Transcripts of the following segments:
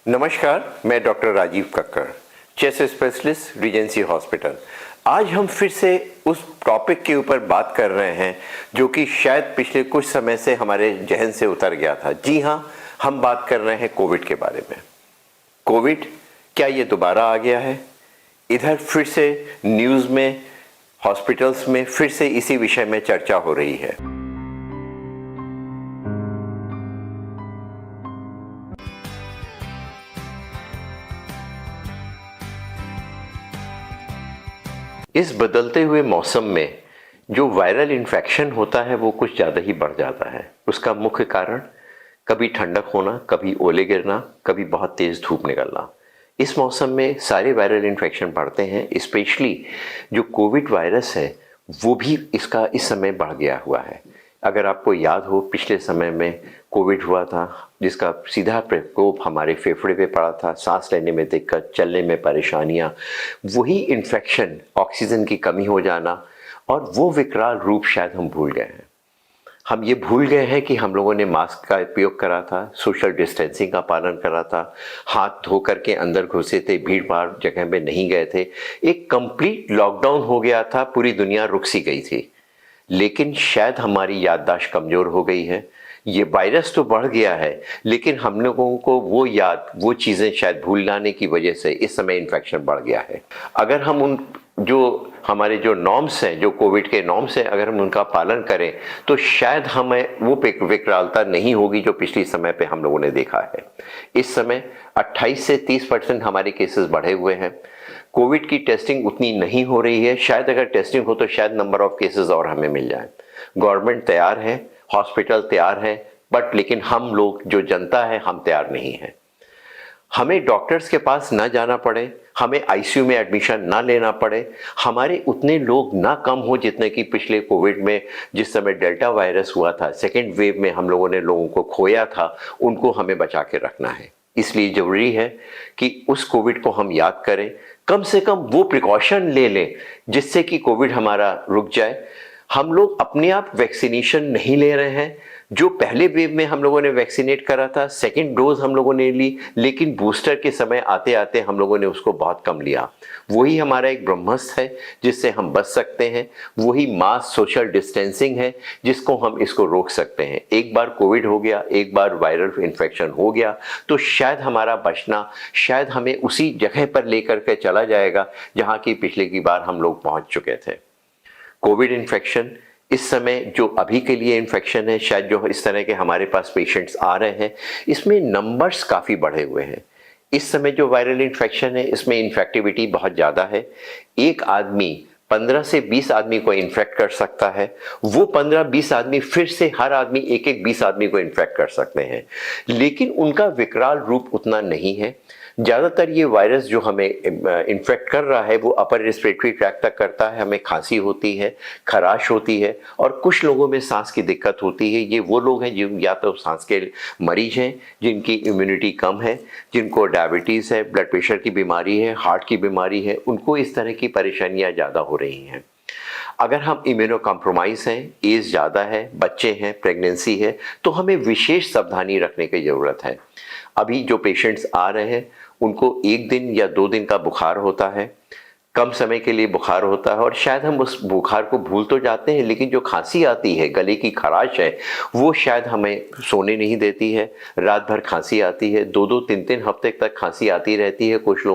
नमस्कार, मैं doctor Rajeev Kakkar, chest specialist, Regency Hospital. आज हम फिर से उस टॉपिक के ऊपर बात कर रहे हैं जो कि शायद पिछले कुछ समय से हमारे जहन से उतर गया था। जी हाँ, हम बात कर रहे हैं कोविड के बारे में। कोविड, क्या ये दोबारा आ गया है? इधर फिर से न्यूज़ में, हॉस्पिटल्स में फिर से इसी विषय में चर्चा हो रही है। इस बदलते हुए मौसम में जो वायरल इन्फेक्शन होता है वो कुछ ज़्यादा ही बढ़ जाता है। उसका मुख्य कारण कभी ठंडक होना, कभी ओले गिरना, कभी बहुत तेज़ धूप निकलना। इस मौसम में सारे वायरल इन्फेक्शन बढ़ते हैं। स्पेशली जो कोविड वायरस है वो भी इसका इस समय बढ़ गया हुआ है। अगर आपको याद हो, पिछले समय में कोविड हुआ था जिसका सीधा प्रकोप हमारे फेफड़े पे पड़ा था, सांस लेने में दिक्कत, चलने में परेशानियां, वही इन्फेक्शन, ऑक्सीजन की कमी हो जाना और वो विकराल रूप शायद हम भूल गए हैं। हम ये भूल गए हैं कि हम लोगों ने मास्क का उपयोग करा था, सोशल डिस्टेंसिंग का पालन करा था, हाथ धो करके अंदर घुसे थे, भीड़ भाड़ जगह में नहीं गए थे। एक कंप्लीट लॉकडाउन हो गया था, पूरी दुनिया रुक सी गई थी। लेकिन शायद हमारी याददाश्त कमज़ोर हो गई है। ये वायरस तो बढ़ गया है लेकिन हम लोगों को वो चीज़ें शायद भूल जाने की वजह से इस समय इन्फेक्शन बढ़ गया है। अगर हम हमारे जो नॉर्म्स हैं, जो कोविड के नॉर्म्स हैं, अगर हम उनका पालन करें तो शायद हमें वो विकरालता नहीं होगी जो पिछले समय पे हम लोगों ने देखा है। इस समय 28 से 30% हमारे केसेस बढ़े हुए हैं। कोविड की टेस्टिंग उतनी नहीं हो रही है। शायद अगर टेस्टिंग हो तो शायद नंबर ऑफ केसेस और हमें मिल जाए। गवर्नमेंट तैयार है, हॉस्पिटल तैयार है, बट लेकिन हम लोग, जो जनता है, हम तैयार नहीं है। हमें डॉक्टर्स के पास ना जाना पड़े, हमें आईसीयू में एडमिशन ना लेना पड़े, हमारे उतने लोग ना कम हो जितने कि पिछले कोविड में, जिस समय डेल्टा वायरस हुआ था, सेकेंड वेव में हम लोगों ने लोगों को खोया था, उनको हमें बचा के रखना है। इसलिए जरूरी है कि उस कोविड को हम याद करें, कम से कम वो प्रिकॉशन ले लें जिससे कि कोविड हमारा रुक जाए। हम लोग अपने आप वैक्सीनेशन नहीं ले रहे हैं। जो पहले वेव में हम लोगों ने वैक्सीनेट करा था, सेकेंड डोज हम लोगों ने ली, लेकिन बूस्टर के समय आते आते हम लोगों ने उसको बहुत कम लिया। वही हमारा एक ब्रह्मास्त्र है जिससे हम बच सकते हैं। वही मास सोशल डिस्टेंसिंग है जिसको हम इसको रोक सकते हैं। एक बार कोविड हो गया, एक बार वायरल इन्फेक्शन हो गया तो शायद हमारा बचना, शायद हमें उसी जगह पर लेकर के चला जाएगा जहाँ की पिछले की बार हम लोग पहुँच चुके थे। कोविड इन्फेक्शन इस समय जो अभी के लिए इन्फेक्शन है, शायद जो इस तरह के हमारे पास पेशेंट्स आ रहे हैं, इसमें नंबर्स काफ़ी बढ़े हुए हैं। इस समय जो वायरल इन्फेक्शन है इसमें इन्फेक्टिविटी बहुत ज़्यादा है। एक आदमी 15 से 20 आदमी को इन्फेक्ट कर सकता है। वो 15-20 आदमी फिर से हर आदमी एक 20 आदमी को इन्फेक्ट कर सकते हैं, लेकिन उनका विकराल रूप उतना नहीं है। ज़्यादातर ये वायरस जो हमें इन्फेक्ट कर रहा है वो अपर रेस्पिरेटरी ट्रैक्ट तक करता है। हमें खांसी होती है, खराश होती है और कुछ लोगों में सांस की दिक्कत होती है। ये वो लोग हैं जो या तो सांस के मरीज हैं, जिनकी इम्यूनिटी कम है, जिनको डायबिटीज़ है, ब्लड प्रेशर की बीमारी है, हार्ट की बीमारी है, उनको इस तरह की परेशानियाँ ज़्यादा हो रही हैं। अगर हम इम्यूनो कॉम्प्रोमाइज हैं, एज ज़्यादा है, बच्चे हैं, प्रेगनेंसी है, तो हमें विशेष सावधानी रखने की ज़रूरत है। अभी जो पेशेंट्स आ रहे हैं उनको 1 दिन या 2 दिन का बुखार होता है, कम समय के लिए बुखार होता है और शायद हम उस बुखार को भूल तो जाते हैं, लेकिन जो खांसी आती है, गले की खराश है, वो शायद हमें सोने नहीं देती है। रात भर खांसी आती है, 2-2, 3-3 हफ्ते तक खांसी आती रहती है कुछ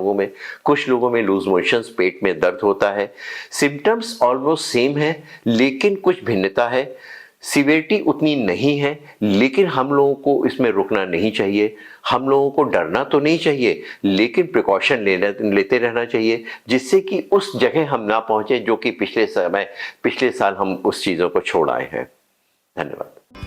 लोगों में लूज मोशंस, पेट में दर्द होता है। सिम्टम्स ऑलमोस्ट सेम है लेकिन कुछ भिन्नता है। सीवियरिटी उतनी नहीं है, लेकिन हम लोगों को इसमें रुकना नहीं चाहिए। हम लोगों को डरना तो नहीं चाहिए, लेकिन प्रिकॉशन लेते रहना चाहिए जिससे कि उस जगह हम ना पहुंचे जो कि पिछले साल हम उस चीज़ों को छोड़ आए हैं। धन्यवाद।